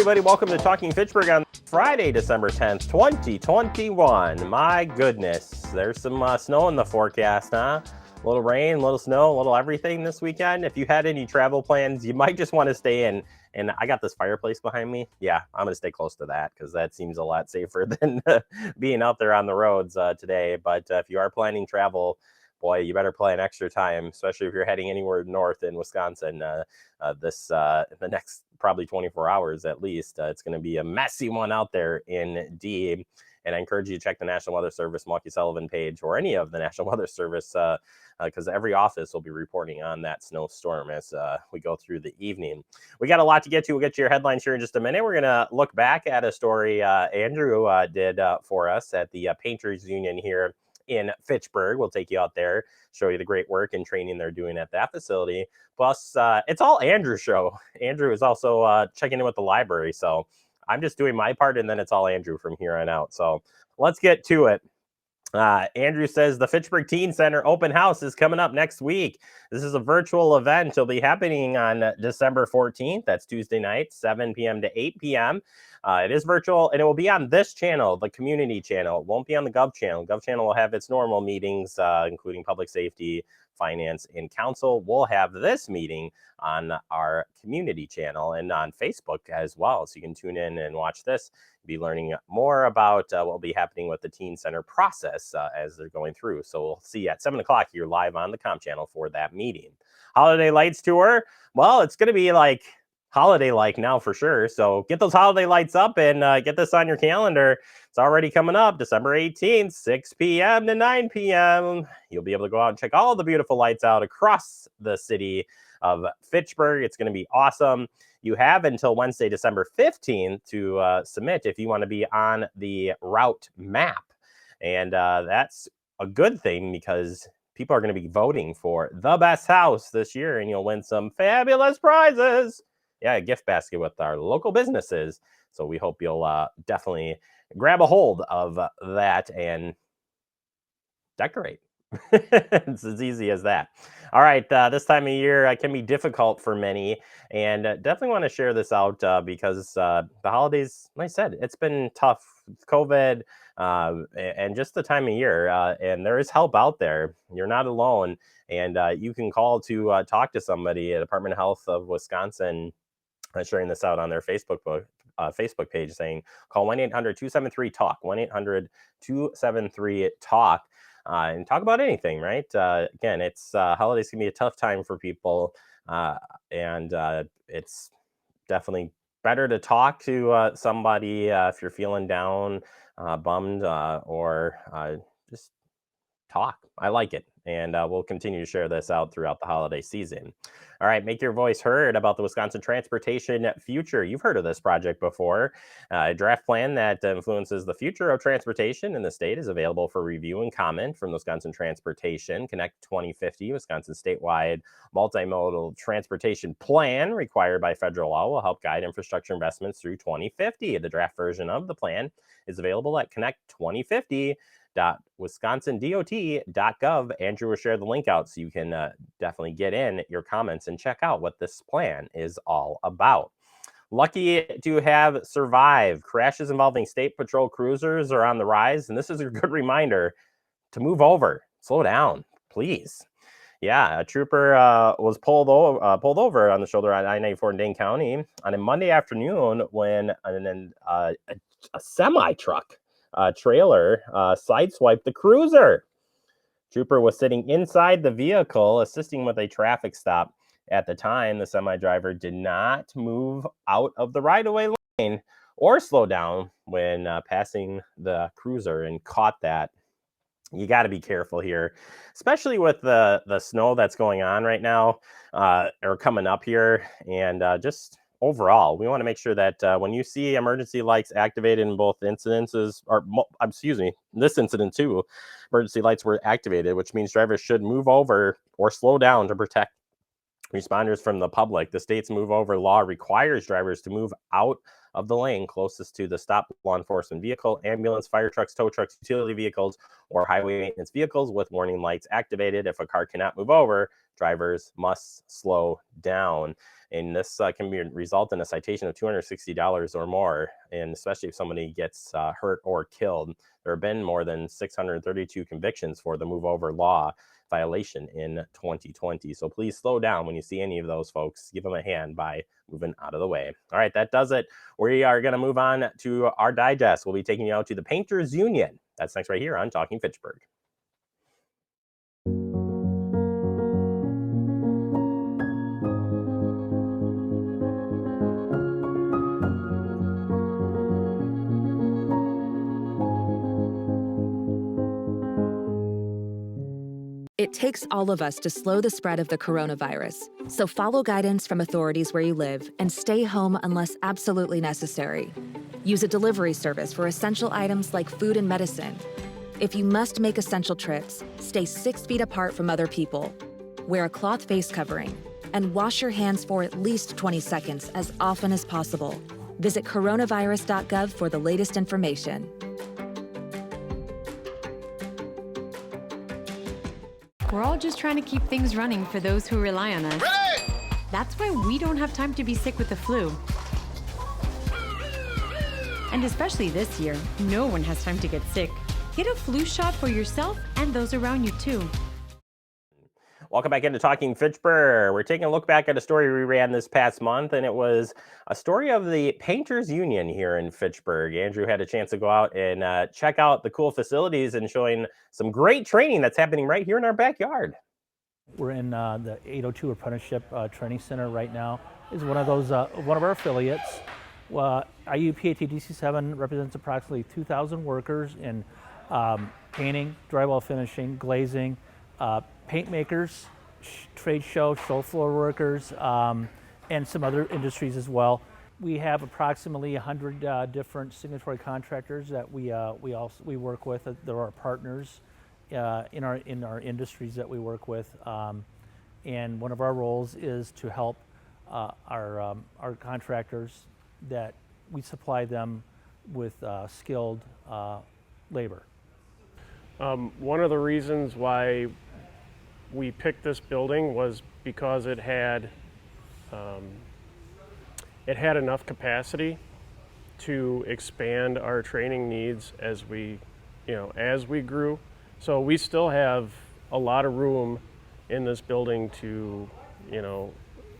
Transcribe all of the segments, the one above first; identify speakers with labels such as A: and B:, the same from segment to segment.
A: everybody. Welcome to Talking Fitchburg on Friday, December 10th, 2021. My goodness, there's some snow in the forecast, huh? A little rain, a little snow, a little everything this weekend. If you had any travel plans, you might just want to stay in. And I got this fireplace behind me. Yeah, I'm going to stay close to that because that seems a lot safer than being out there on the roads today. But if you are planning travel, boy, you better plan extra time, especially if you're heading anywhere north in Wisconsin. The next probably 24 hours at least. It's going to be a messy one out there indeed. And I encourage you to check the National Weather Service Milwaukee Sullivan page or any of the National Weather Service because every office will be reporting on that snowstorm as we go through the evening. We got a lot to get to. We'll get to your headlines here in just a minute. We're going to look back at a story Andrew did for us at the Painters Union here in Fitchburg. We'll take you out there, show you the great work and training they're doing at that facility. Plus, it's all Andrew's show. Andrew is also checking in with the library. So I'm just doing my part, and then it's all Andrew from here on out. So let's get to it. Andrew says the Fitchburg Teen Center open house is coming up next week. This is a virtual event. It'll be happening on December 14th. That's Tuesday night, 7 p.m. to 8 p.m. It is virtual, and it will be on this channel, the community channel. It won't be on the Gov channel. Gov channel will have its normal meetings, including public safety, finance, and council. We'll have this meeting on our community channel and on Facebook as well. So you can tune in and watch this, be learning more about what will be happening with the Teen Center process as they're going through. So we'll see you at 7 o'clock here live on the comm channel for that meeting. Holiday Lights Tour. Well, it's going to be like holiday-like now for sure. So get those holiday lights up and get this on your calendar. It's already coming up December 18th, 6 p.m. to 9 p.m. You'll be able to go out and check all the beautiful lights out across the city of Fitchburg. It's going to be awesome. You have until Wednesday, December 15th to submit if you want to be on the route map. And that's a good thing because people are going to be voting for the best house this year, and you'll win some fabulous prizes. Yeah, a gift basket with our local businesses. So we hope you'll definitely grab a hold of that and decorate. It's as easy as that. All right, this time of year can be difficult for many, and definitely want to share this out because the holidays, like I said, it's been tough. COVID and just the time of year, and there is help out there. You're not alone, and you can call to talk to somebody at Department of Health of Wisconsin. Sharing this out on their Facebook page saying, call 1-800-273-TALK, 1-800-273-TALK, and talk about anything, right? Again, it's holidays can be a tough time for people, and it's definitely better to talk to somebody if you're feeling down, bummed, or just talk. I like it. And we'll continue to share this out throughout the holiday season. All right, make your voice heard about the Wisconsin transportation future. You've heard of this project before. A draft plan that influences the future of transportation in the state is available for review and comment from the Wisconsin Transportation Connect 2050, Wisconsin statewide multimodal transportation plan required by federal law will help guide infrastructure investments through 2050. The draft version of the plan is available at connect2050.wisconsindot.gov. Andrew will share the link out so you can definitely get in your comments and check out what this plan is all about. Lucky to have survived. Crashes involving state patrol cruisers are on the rise, and this is a good reminder to move over, slow down, please. Yeah, a trooper was pulled over on the shoulder on I-94 in Dane County on a Monday afternoon when a semi-truck trailer sideswiped the cruiser. Trooper was sitting inside the vehicle assisting with a traffic stop. At the time, the semi-driver did not move out of the right-of-way lane or slow down when passing the cruiser and caught that. You got to be careful here, especially with the snow that's going on right now or coming up here, and just overall, we want to make sure that when you see emergency lights activated in both incidences, or excuse me, this incident too, emergency lights were activated, which means drivers should move over or slow down to protect responders from the public. The state's move over law requires drivers to move out of the lane closest to the stopped law enforcement vehicle, ambulance, fire trucks, tow trucks, utility vehicles, or highway maintenance vehicles with warning lights activated. If a car cannot move over, drivers must slow down. And this can result in a citation of $260 or more, and especially if somebody gets hurt or killed. There have been more than 632 convictions for the move over law violation in 2020. So please slow down when you see any of those folks. Give them a hand by moving out of the way. All right, that does it. We are going to move on to our digest. We'll be taking you out to the Painters Union. That's next right here on Talking Fitchburg.
B: It takes all of us to slow the spread of the coronavirus. So follow guidance from authorities where you live and stay home unless absolutely necessary. Use a delivery service for essential items like food and medicine. If you must make essential trips, stay 6 feet apart from other people. Wear a cloth face covering and wash your hands for at least 20 seconds as often as possible. Visit coronavirus.gov for the latest information.
C: We're all just trying to keep things running for those who rely on us.
D: Ready!
C: That's why we don't have time to be sick with the flu. And especially this year, no one has time to get sick. Get a flu shot for yourself and those around you too.
A: Welcome back into Talking Fitchburg. We're taking a look back at a story we ran this past month, and it was a story of the Painters Union here in Fitchburg. Andrew had a chance to go out and check out the cool facilities and showing some great training that's happening right here in our backyard.
E: We're in the 802 Apprenticeship Training Center right now. Is one of those one of our affiliates. IUPAT DC7 represents approximately 2,000 workers in painting, drywall finishing, glazing, paint makers, trade show floor workers, and some other industries as well. We have approximately 100 different signatory contractors that we work with. They're our partners in our industries that we work with, and one of our roles is to help our contractors that we supply them with skilled labor.
F: One of the reasons why we picked this building was because it had enough capacity to expand our training needs as we grew. So we still have a lot of room in this building to,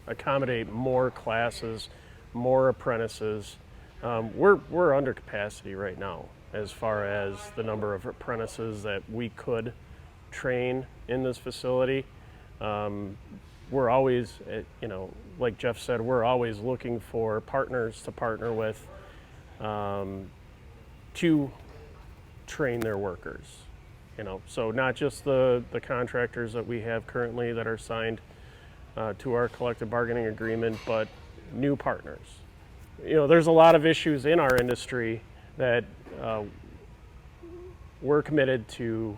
F: accommodate more classes, more apprentices. We're under capacity right now as far as the number of apprentices that we could train in this facility. We're always, like Jeff said, we're always looking for partners to partner with to train their workers. So not just the contractors that we have currently that are signed to our collective bargaining agreement, but new partners. There's a lot of issues in our industry that we're committed to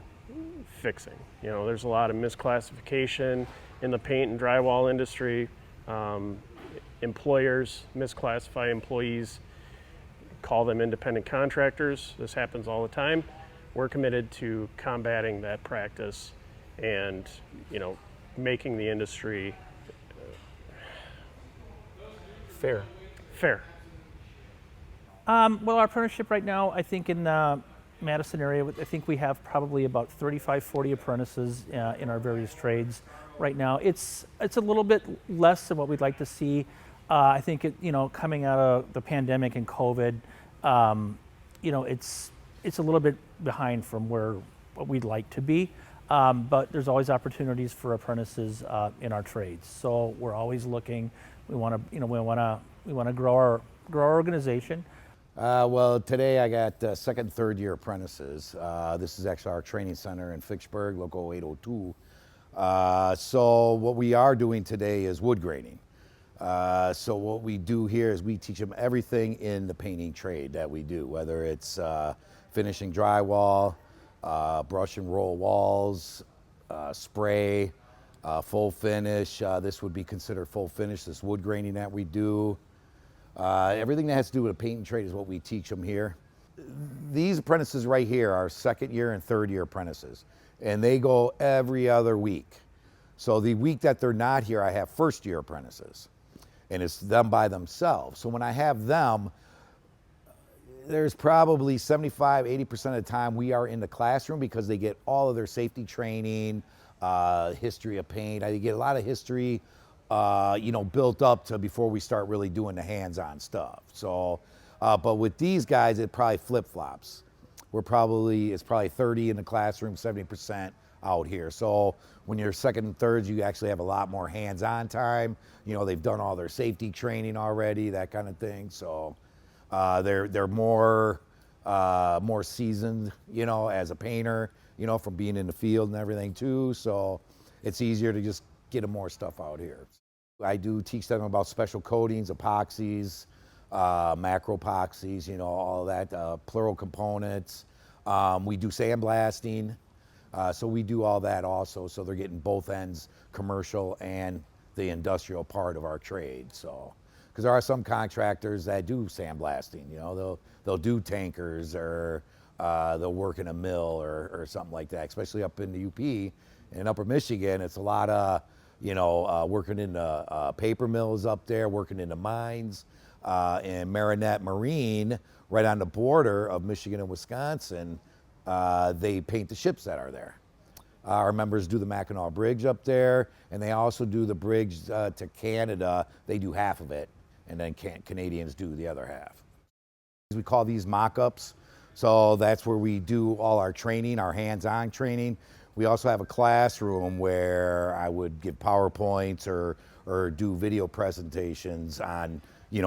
F: fixing. There's a lot of misclassification in the paint and drywall industry. Employers misclassify employees, call them independent contractors. This happens all the time. We're committed to combating that practice and, making the industry
E: Fair. Well, our apprenticeship right now, I think in the Madison area, I think we have probably about 35, 40 apprentices in our various trades right now. It's a little bit less than what we'd like to see. I think coming out of the pandemic and COVID, it's a little bit behind from what we'd like to be. But there's always opportunities for apprentices in our trades. So we're always looking. We want to grow our organization.
D: Well, today I got second, third year apprentices. This is actually our training center in Fitchburg, Local 802. So what we are doing today is wood grading. So what we do here is we teach them everything in the painting trade that we do, whether it's finishing drywall, brush and roll walls, spray, full finish. This would be considered full finish, this wood grading that we do. Everything that has to do with a painting trade is what we teach them here. These apprentices right here are second year and third year apprentices, and they go every other week. So the week that they're not here, I have first year apprentices, and it's them by themselves. So when I have them, there's probably 75, 80% of the time we are in the classroom because they get all of their safety training, history of paint. I get a lot of history, built up to before we start really doing the hands-on stuff. So, but with these guys, it probably flip-flops. It's probably 30 in the classroom, 70% out here. So when you're second and thirds, you actually have a lot more hands-on time. They've done all their safety training already, that kind of thing. So they're more seasoned, as a painter, from being in the field and everything too. So it's easier to just get them more stuff out here. I do teach them about special coatings, epoxies, macro epoxies, all of that, plural components. We do sandblasting, so we do all that also. So they're getting both ends, commercial and the industrial part of our trade. So, because there are some contractors that do sandblasting, they'll do tankers, or they'll work in a mill or something like that, especially up in the UP. In Upper Michigan, it's a lot of, working in the paper mills up there, working in the mines. In Marinette Marine, right on the border of Michigan and Wisconsin, they paint the ships that are there. Our members do the Mackinac Bridge up there, and they also do the bridge to Canada. They do half of it, and then Canadians do the other half. We call these mock-ups. So that's where we do all our training, our hands-on training. We also have a classroom where I would give PowerPoints or do video presentations on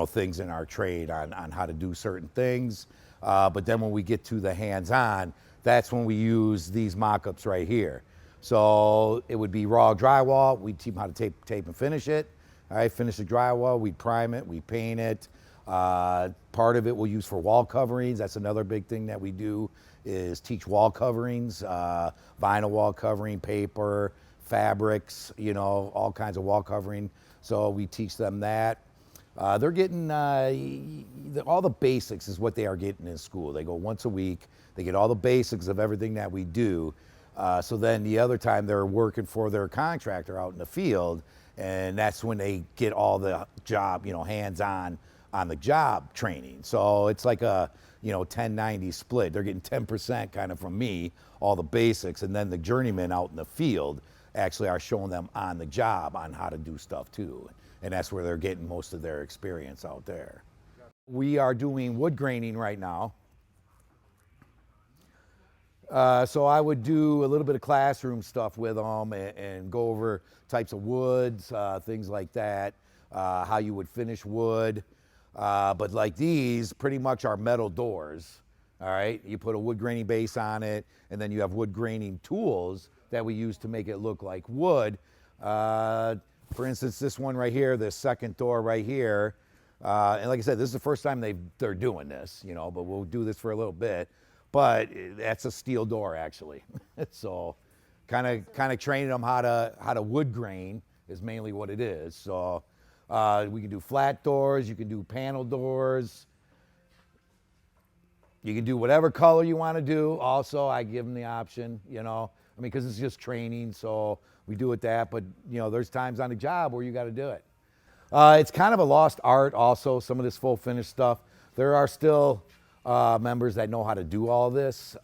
D: things in our trade, on how to do certain things. But then when we get to the hands-on, that's when we use these mock-ups right here. So it would be raw drywall. We'd teach them how to tape and finish it. All right, finish the drywall, we prime it, we paint it. Part of it we'll use for wall coverings. That's another big thing that we do, is teach wall coverings, vinyl wall covering, paper, fabrics, all kinds of wall covering. So we teach them that. They're getting all the basics is what they are getting in school. They go once a week. They get all the basics of everything that we do. So then the other time they're working for their contractor out in the field, and that's when they get all the job, hands-on on the job training. So it's like a 10-90 split. They're getting 10% kind of from me, all the basics, and then the journeymen out in the field actually are showing them on the job on how to do stuff too. And that's where they're getting most of their experience out there. We are doing wood graining right now. So I would do a little bit of classroom stuff with them and go over types of woods, things like that, how you would finish wood. But like these pretty much are metal doors, all right? You put a wood graining base on it, and then you have wood graining tools that we use to make it look like wood. For instance, this one right here, this second door right here, and like I said, this is the first time they're doing this, but we'll do this for a little bit. But that's a steel door actually. So kind of training them how to wood grain is mainly what it is. So we can do flat doors, you can do panel doors, you can do whatever color you want to do. Also, I give them the option, because it's just training, so we do it that. But there's times on the job where you got to do it. It's kind of a lost art also, some of this full finish stuff. There are still members that know how to do all this.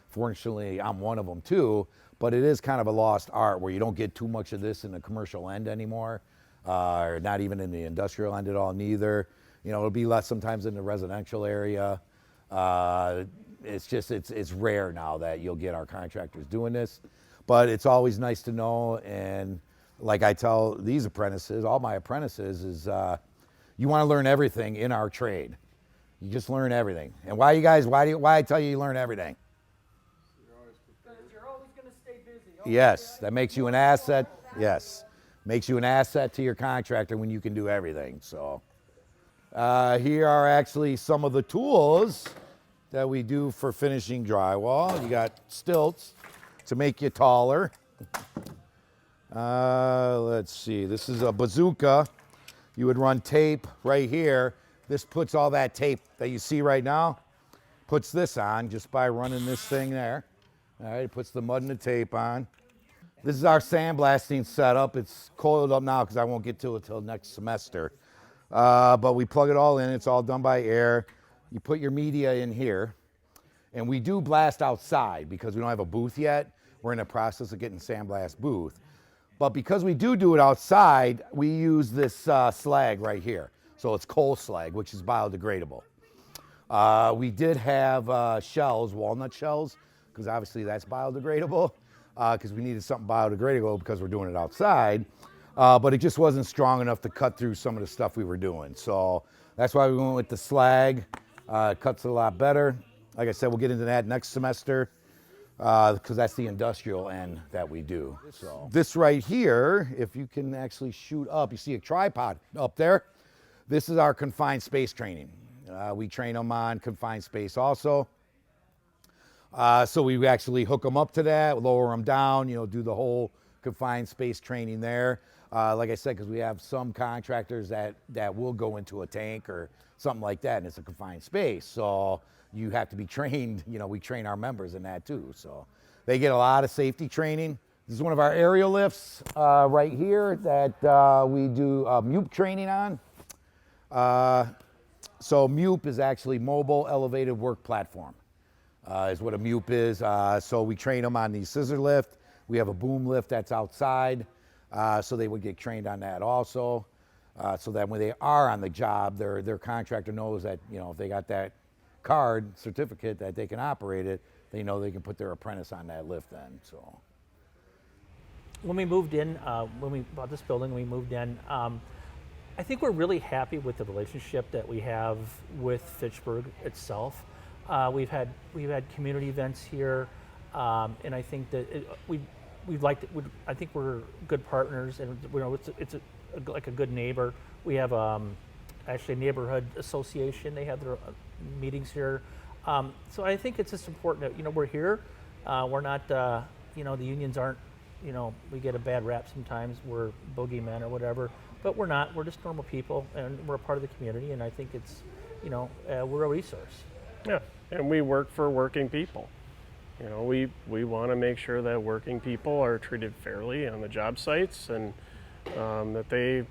D: Fortunately, I'm one of them too, but it is kind of a lost art where you don't get too much of this in the commercial end anymore, or not even in the industrial end at all neither. It'll be less sometimes in the residential area. It's rare now that you'll get our contractors doing this, but it's always nice to know. And like I tell these apprentices, all my apprentices, is you want to learn everything in our trade. You just learn everything. And why I tell you learn everything?
G: You're always going to stay busy.
D: Yes, that makes you an asset. Yes, makes you an asset to your contractor when you can do everything. So here are actually some of the tools that we do for finishing drywall. You got stilts to make you taller. Let's see, this is a bazooka. You would run tape right here. This puts all that tape that you see right now, puts this on just by running this thing there. All right, it puts the mud and the tape on. This is our sandblasting setup. It's coiled up now because I won't get to it till next semester. But we plug it all in. It's all done by air. You put your media in here. And we do blast outside because we don't have a booth yet. We're in the process of getting sandblast booth. But because we do it outside, we use this slag right here. So it's coal slag, which is biodegradable. We did have shells, walnut shells, because obviously that's biodegradable, because we needed something biodegradable because we're doing it outside. But it just wasn't strong enough to cut through some of the stuff we were doing. So that's why we went with the slag. It cuts it a lot better. Like I said, we'll get into that next semester because that's the industrial end that we do. So this right here, if you can actually shoot up, you see a tripod up there. This is our confined space training. We train them on confined space also. So we actually hook them up to that, lower them down, do the whole confined space training there. Like I said, because we have some contractors that will go into a tank or something like that, and it's a confined space. So you have to be trained, we train our members in that too. So they get a lot of safety training. This is one of our aerial lifts right here that we do MUP training on. So MUP is actually mobile elevated work platform, is what a MUP is. So we train them on the scissor lift. We have a boom lift that's outside, so they would get trained on that also. So that when they are on the job, their contractor knows that, if they got that card certificate that they can operate it, they know they can put their apprentice on that lift then. So
E: When we moved in, when we bought this building, we moved in, I think we're really happy with the relationship that we have with Fitchburg itself. We've had community events here, and I think that we've liked it. I think we're good partners, and it's like a good neighbor. We have actually a neighborhood association. They have their meetings here, so I think it's just important that we're here. We're not the unions aren't. We get a bad rap sometimes. We're boogeymen or whatever, but we're not. We're just normal people, and we're a part of the community. And I think it's we're a resource.
F: Yeah, and we work for working people. We want to make sure that working people are treated fairly on the job sites, and that they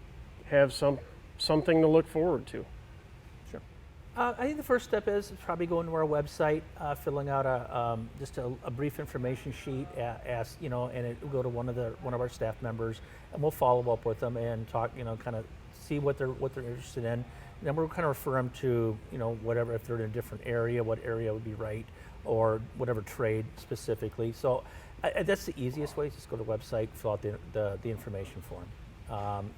F: have something to look forward to.
E: Sure. I think the first step is probably going to our website, filling out just a brief information sheet, and it will go to one of our staff members, and we'll follow up with them and talk, kind of see what they're interested in. And then we'll kind of refer them to, whatever, if they're in a different area, what area would be right, or whatever trade specifically. So that's the easiest way. Just go to the website, fill out the information form.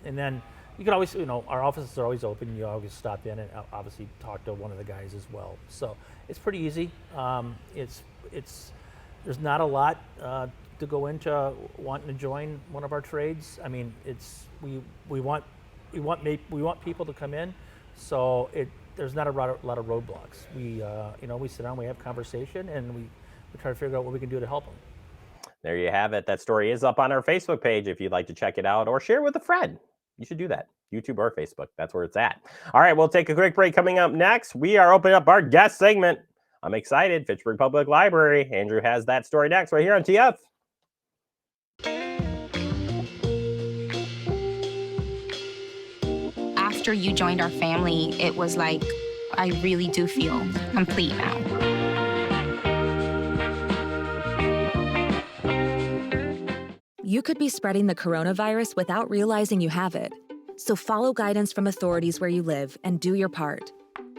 E: And then you can always, our offices are always open. You always stop in and obviously talk to one of the guys as well. So it's pretty easy. There's not a lot to go into wanting to join one of our trades. I mean, we want people to come in. So there's not a lot of roadblocks. We sit down, we have conversation, and we try to figure out what we can do to help them.
A: There you have it. That story is up on our Facebook page if you'd like to check it out or share with a friend. You should do that. YouTube or Facebook. That's where it's at. All right, we'll take a quick break. Coming up next, we are opening up our guest segment. I'm excited. Fitchburg Public Library. Andrew has that story next right here on TF.
G: After you joined our family, it was like, I really do feel complete now.
B: You could be spreading the coronavirus without realizing you have it. So follow guidance from authorities where you live and do your part.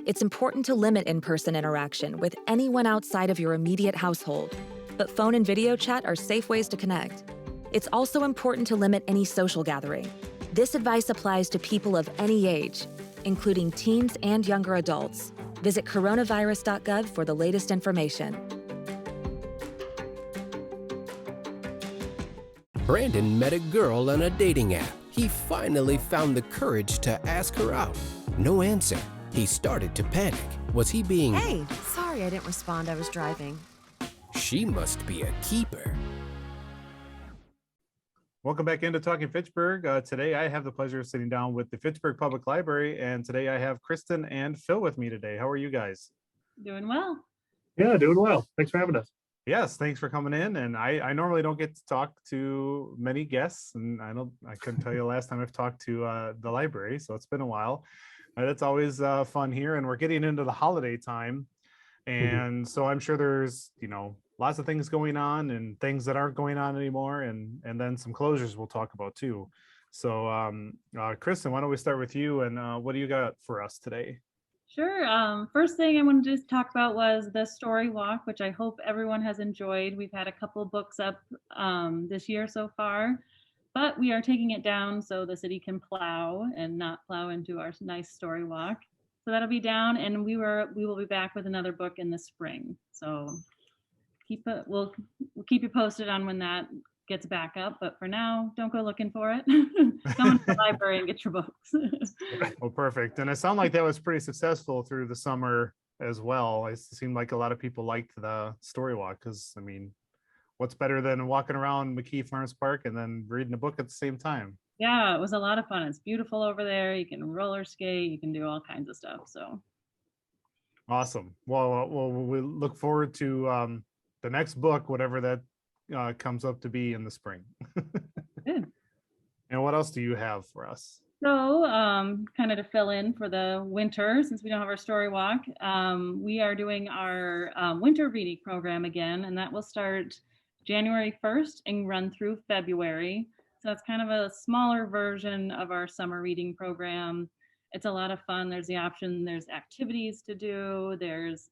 B: It's important to limit in-person interaction with anyone outside of your immediate household, but phone and video chat are safe ways to connect. It's also important to limit any social gathering. This advice applies to people of any age, including teens and younger adults. Visit coronavirus.gov for the latest information.
H: Brandon met a girl on a dating app. He finally found the courage to ask her out. No answer. He started to panic. Was he being...
I: Hey, sorry I didn't respond. I was driving.
H: She must be a keeper.
J: Welcome back into Talking Fitchburg. Today I have the pleasure of sitting down with the Fitchburg Public Library, and today I have Kristen and Phil with me today. How are you guys?
K: Doing well.
J: Yeah, doing well. Thanks for having us. Yes, thanks for coming in. And I normally don't get to talk to many guests, and I couldn't tell you the last time I've talked to the library, so it's been a while. It's always fun here, and we're getting into the holiday time, and so I'm sure there's lots of things going on and things that aren't going on anymore, and then some closures we'll talk about too. So Kristen, why don't we start with you, and what do you got for us today?
K: Sure. First thing I wanted to talk about was the story walk, which I hope everyone has enjoyed. We've had a couple books up this year so far, but we are taking it down so the city can plow and not plow into our nice story walk. So that'll be down, and we will be back with another book in the spring. So we'll keep you posted on when that gets back up. But for now, don't go looking for it. Come to the library and get your books.
J: Well, perfect. And it sounded like that was pretty successful through the summer as well. It seemed like a lot of people liked the story walk because, I mean, what's better than walking around McKee Farms Park and then reading a book at the same time?
K: Yeah, it was a lot of fun. It's beautiful over there. You can roller skate. You can do all kinds of stuff. So
J: awesome. Well, we look forward to the next book, whatever that comes up to be in the spring.
K: Good.
J: And what else do you have for us?
K: So kind of to fill in for the winter, since we don't have our story walk, we are doing our winter reading program again, and that will start January 1st and run through February. So it's kind of a smaller version of our summer reading program. It's a lot of fun. There's the option, there's activities to do, there's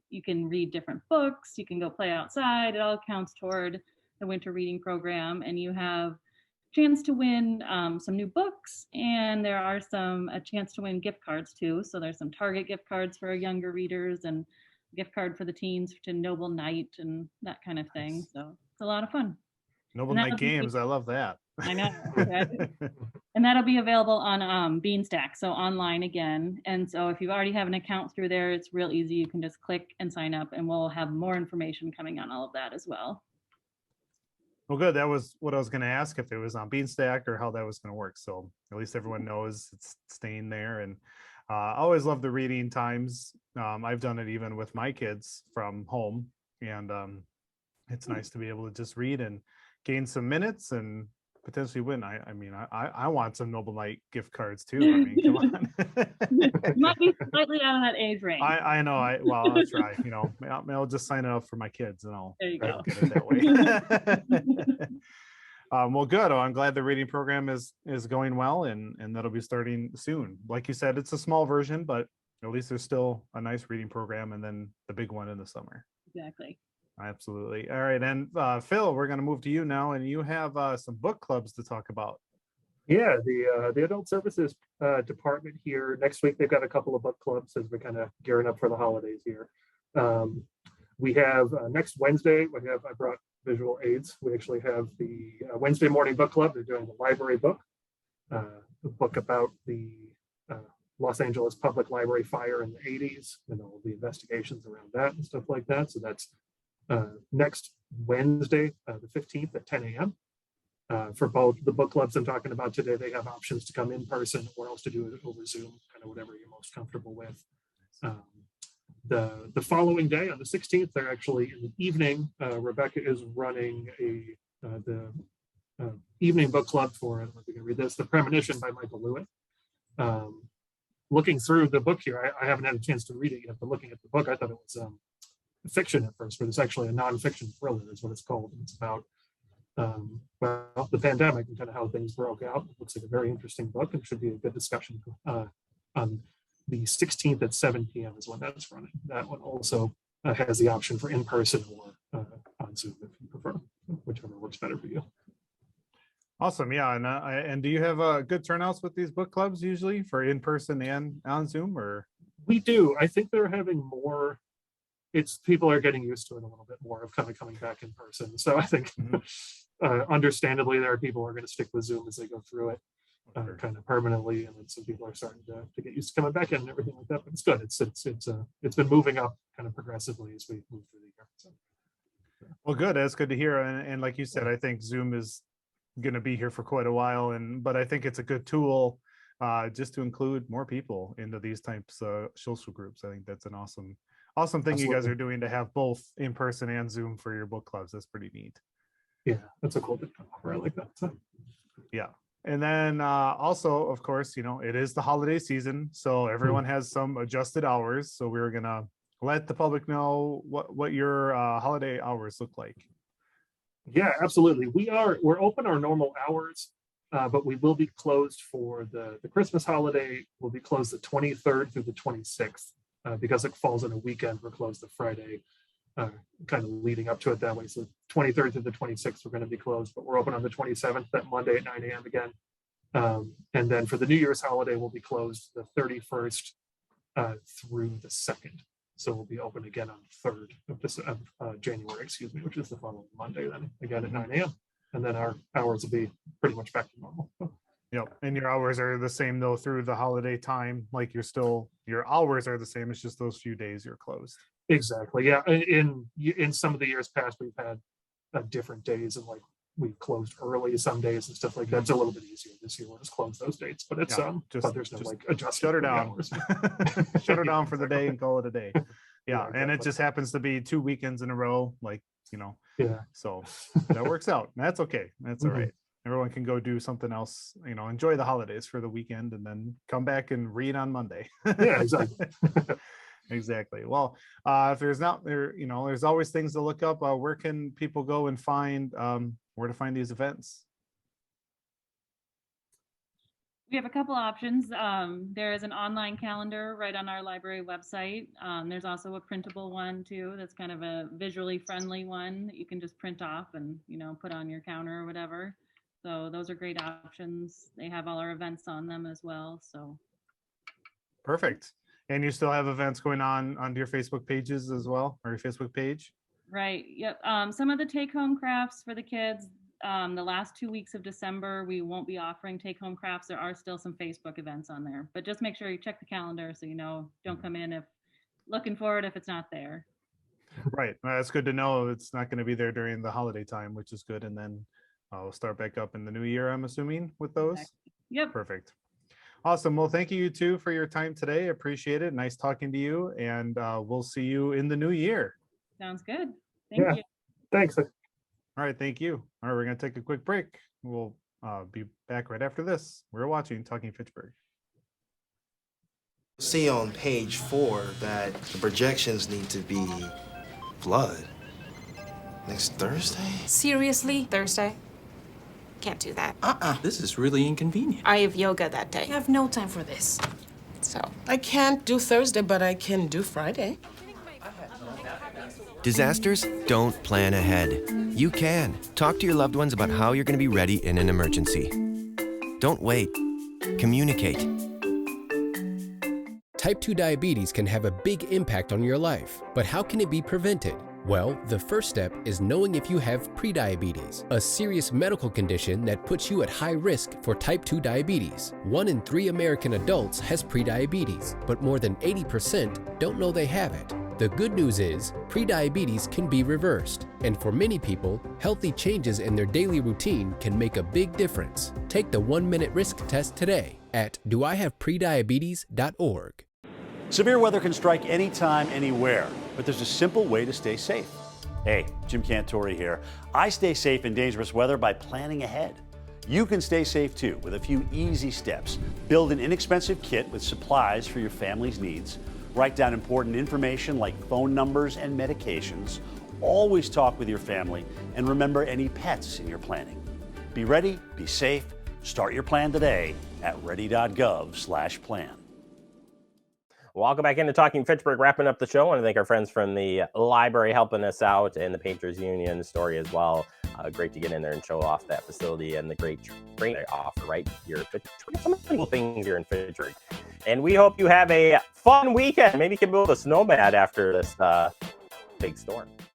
K: you can read different books, you can go play outside. It all counts toward the winter reading program, and you have a chance to win some new books, and there are a chance to win gift cards too. So there's some Target gift cards for younger readers and a gift card for the teens to Noble Night and that kind of thing. So it's a lot of fun.
J: Noble Night Games, I love that.
K: I know. Right? And that'll be available on Beanstack, so online again. And so if you already have an account through there, it's real easy. You can just click and sign up, and we'll have more information coming on all of that as well.
J: Well, good. That was what I was going to ask, if it was on Beanstack or how that was going to work. So at least everyone knows it's staying there. And I always love the reading times. I've done it even with my kids from home, and it's nice to be able to just read and gain some minutes and potentially win. I mean, I want some Noble Night gift cards too. I mean, come on.
K: You might be slightly out of that age range.
J: I know. I'll try. I'll just sign it up for my kids, and I'll get it that way. Well, good. I'm glad the reading program is going well, and that'll be starting soon. Like you said, it's a small version, but at least there's still a nice reading program, and then the big one in the summer.
K: Exactly.
J: Absolutely. All right. And Phil, we're going to move to you now, and you have some book clubs to talk about.
L: Yeah, the adult services department here next week, they've got a couple of book clubs as we're kind of gearing up for the holidays here. We have next Wednesday, I brought visual aids. We actually have the Wednesday morning book club. They're doing the library book, a book about the Los Angeles Public Library fire in the 80s and all the investigations around that and stuff like that. So that's next Wednesday, the 15th at 10 a.m. For both the book clubs I'm talking about today, they have options to come in person or else to do it over Zoom, kind of whatever you're most comfortable with. The following day, on the 16th, they're actually in the evening. Rebecca is running the evening book club for, I don't know if you can read this, The Premonition by Michael Lewis. Looking through the book here, I haven't had a chance to read it yet, but looking at the book, I thought it was fiction at first, but it's actually a nonfiction thriller is what it's called. It's about the pandemic and kind of how things broke out. It looks like a very interesting book and should be a good discussion on the 16th at 7 p.m. is when that's running. That one also has the option for in-person or on Zoom if you prefer, whichever works better for you.
J: Awesome. Yeah. And do you have good turnouts with these book clubs usually for in-person and on Zoom? Or
L: we do. I think they're having more. People are getting used to it a little bit more of kind of coming back in person. So I think understandably there are people who are going to stick with Zoom as they go through it kind of permanently. And then some people are starting to get used to coming back in and everything like that. But it's good. It's been moving up kind of progressively as we move through the year. So.
J: Well, good. That's good to hear. And like you said, I think Zoom is going to be here for quite a while. But I think it's a good tool just to include more people into these types of social groups. I think that's an awesome awesome thing you guys
L: Absolutely.
J: are doing to have both in person and Zoom for your book clubs. That's pretty neat.
L: Yeah, that's a cool thing. I like that. So,
J: Yeah. And then also, of course, it is the holiday season, so everyone has some adjusted hours. So we're gonna let the public know what your holiday hours look like.
L: yeah, absolutely. We're open our normal hours, but we will be closed for the Christmas holiday. We'll be closed the 23rd through the 26th because it falls on a weekend. We're closed the Friday, kind of leading up to it that way. So 23rd through the 26th, we're going to be closed, but we're open on the 27th, that Monday at 9 a.m. again. And then for the New Year's holiday, we'll be closed the 31st through the 2nd. So we'll be open again on the 3rd of January, which is the following Monday, then again at 9 a.m. And then our hours will be pretty much back to normal.
J: Yep. And your hours are the same though through the holiday time. Like your hours are the same. It's just those few days you're closed.
L: Exactly. Yeah. In some of the years past, we've had different days, and like we closed early some days and stuff like that. It's a little bit easier this year. We'll just close those dates, but it's but there's no like adjustment.
J: Shut her down. Shut her down
L: Yeah,
J: for the day and call it a day. Yeah. And it just happens to be 2 weekends in a row,
L: Yeah.
J: So that works out. That's okay. That's all right. Everyone can go do something else, enjoy the holidays for the weekend and then come back and read on Monday.
L: Yeah, exactly.
J: Exactly. Well, if there's there's always things to look up. Where can people go and find where to find these events?
K: We have a couple options. There is an online calendar right on our library website. There's also a printable one too. That's kind of a visually friendly one that you can just print off and put on your counter or whatever. So those are great options. They have all our events on them as well. So
J: perfect. And you still have events going on your Facebook pages as well, or your Facebook page?
K: Right. Yep. Some of the take-home crafts for the kids. The last 2 weeks of December, we won't be offering take-home crafts. There are still some Facebook events on there, but just make sure you check the calendar so don't come in if looking for it if it's not there.
J: Right. That's good to know. It's not going to be there during the holiday time, which is good. And then we'll start back up in the new year, I'm assuming, with those.
K: Exactly. Yep.
J: Perfect. Awesome. Well, thank you two for your time today. Appreciate it. Nice talking to you. And we'll see you in the new year.
K: Sounds good. Thank you.
L: Thanks.
J: All right. Thank you. All right. We're going to take a quick break. We'll be back right after this. We're watching Talking Fitchburg.
M: See on page 4 that the projections need to be flood next Thursday.
N: Seriously? Thursday? Can't do that.
O: This is really inconvenient.
N: I have yoga that day.
I: I have no time for this.
N: So
P: I can't do Thursday, but I can do Friday.
Q: Disasters don't plan ahead. You can. Talk to your loved ones about how you're going to be ready in an emergency. Don't wait. Communicate.
H: Type 2 diabetes can have a big impact on your life, but how can it be prevented? Well, the first step is knowing if you have prediabetes, a serious medical condition that puts you at high risk for type 2 diabetes. 1 in 3 American adults has prediabetes, but more than 80% don't know they have it. The good news is, prediabetes can be reversed, and for many people, healthy changes in their daily routine can make a big difference. Take the 1-minute risk test today at doihaveprediabetes.org.
R: Severe weather can strike anytime, anywhere, but there's a simple way to stay safe. Hey, Jim Cantori here. I stay safe in dangerous weather by planning ahead. You can stay safe too with a few easy steps. Build an inexpensive kit with supplies for your family's needs. Write down important information like phone numbers and medications. Always talk with your family and remember any pets in your planning. Be ready, be safe. Start your plan today at ready.gov/plan.
A: Welcome back into Talking Fitchburg, wrapping up the show. I want to thank our friends from the library helping us out and the Painters Union story as well. Great to get in there and show off that facility and the great training they offer right here at Fitchburg. Some cool things here in Fitchburg. And we hope you have a fun weekend. Maybe you can build a snowman after this big storm.